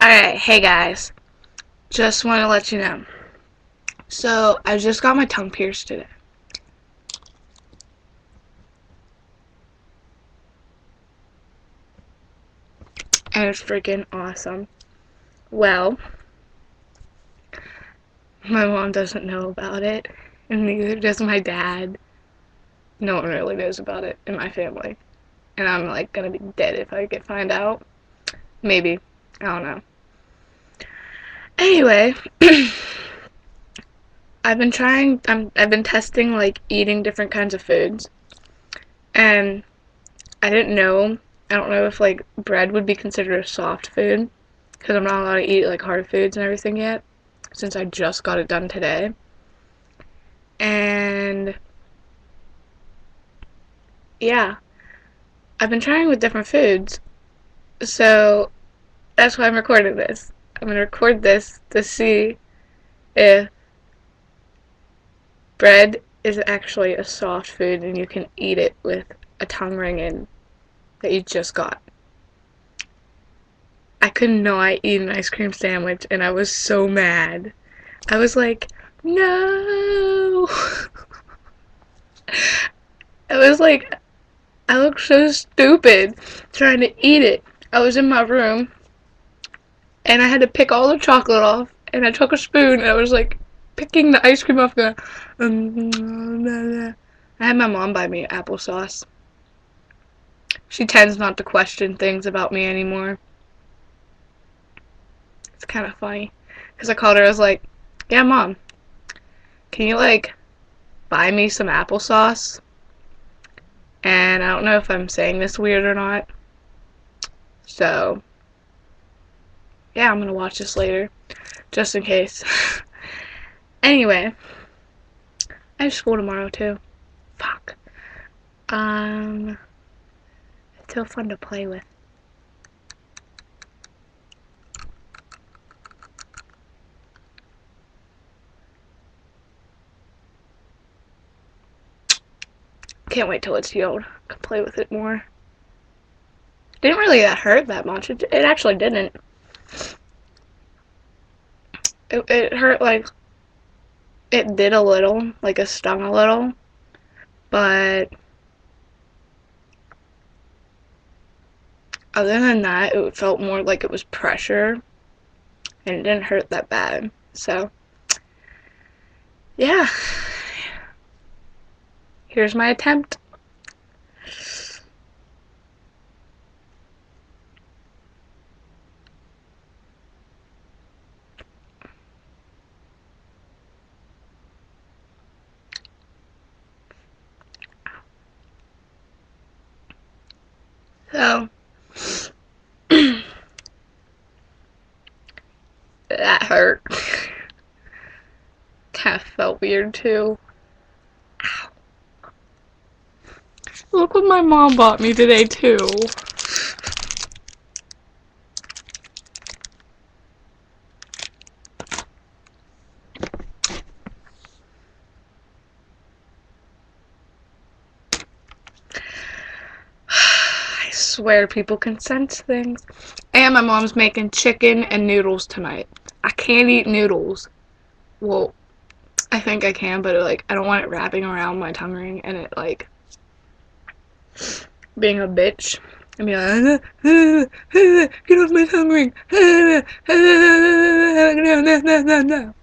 Alright, hey guys. Just want to let you know. So, I just got my tongue pierced today. And it's freaking awesome. Well, my mom doesn't know about it, and neither does my dad. No one really knows about it in my family. And I'm like gonna be dead if I get find out. Maybe. I don't know. Anyway, I've been testing like eating different kinds of foods. And I didn't know. I don't know if like bread would be considered a soft food because I'm not allowed to eat like hard foods and everything yet since I just got it done today. And yeah, I've been trying with different foods. So that's why I'm recording this. I'm going to record this to see if bread is actually a soft food and you can eat it with a tongue ring in that you just got. I could not eat an ice cream sandwich and I was so mad. I was like, no! I was like, I looked so stupid trying to eat it. I was in my room and I had to pick all the chocolate off and I took a spoon and I was like picking the ice cream off going, I had my mom buy me applesauce. She tends not to question things about me anymore. It's kind of funny. Because I called her, I was like, yeah, Mom, can you like buy me some applesauce? And I don't know if I'm saying this weird or not. So, yeah, I'm gonna watch this later. Just in case. Anyway, I have school tomorrow too. Fuck. It's so fun to play with. Can't wait till it's healed. I can play with it more. It didn't really hurt that much. It actually didn't. It hurt like it did a little, like it stung a little, but other than that, it felt more like it was pressure, and it didn't hurt that bad. So, yeah, here's my attempt. So, that hurt. Kind of felt weird too. Ow. Look what my mom bought me today too. I swear people can sense things. And my mom's making chicken and noodles tonight. I can't eat noodles. Well, I think I can, but like I don't want it wrapping around my tongue ring and it like being a bitch and be like, get off my tongue ring. No.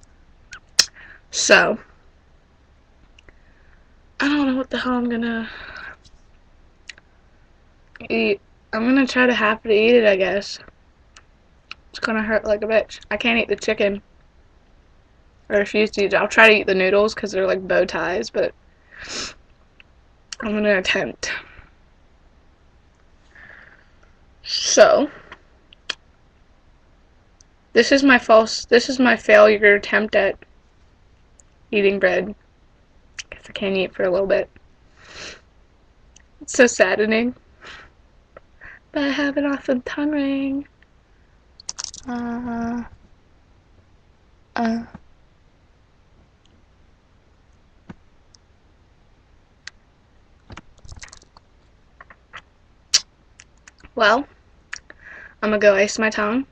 So, I don't know what the hell I'm gonna eat. I'm gonna try to happily eat it, I guess. It's gonna hurt like a bitch. I can't eat the chicken. I refuse to eat it. I'll try to eat the noodles because they're like bow ties, but I'm gonna attempt. So, this is my failure attempt at eating bread. Guess I can't eat for a little bit. It's so saddening. But I have an awesome tongue ring. Uh. Well, I'm gonna go ice my tongue.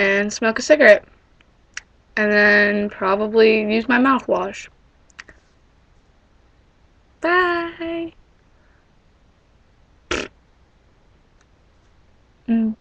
and smoke a cigarette. And then probably use my mouthwash. Bye! Mm.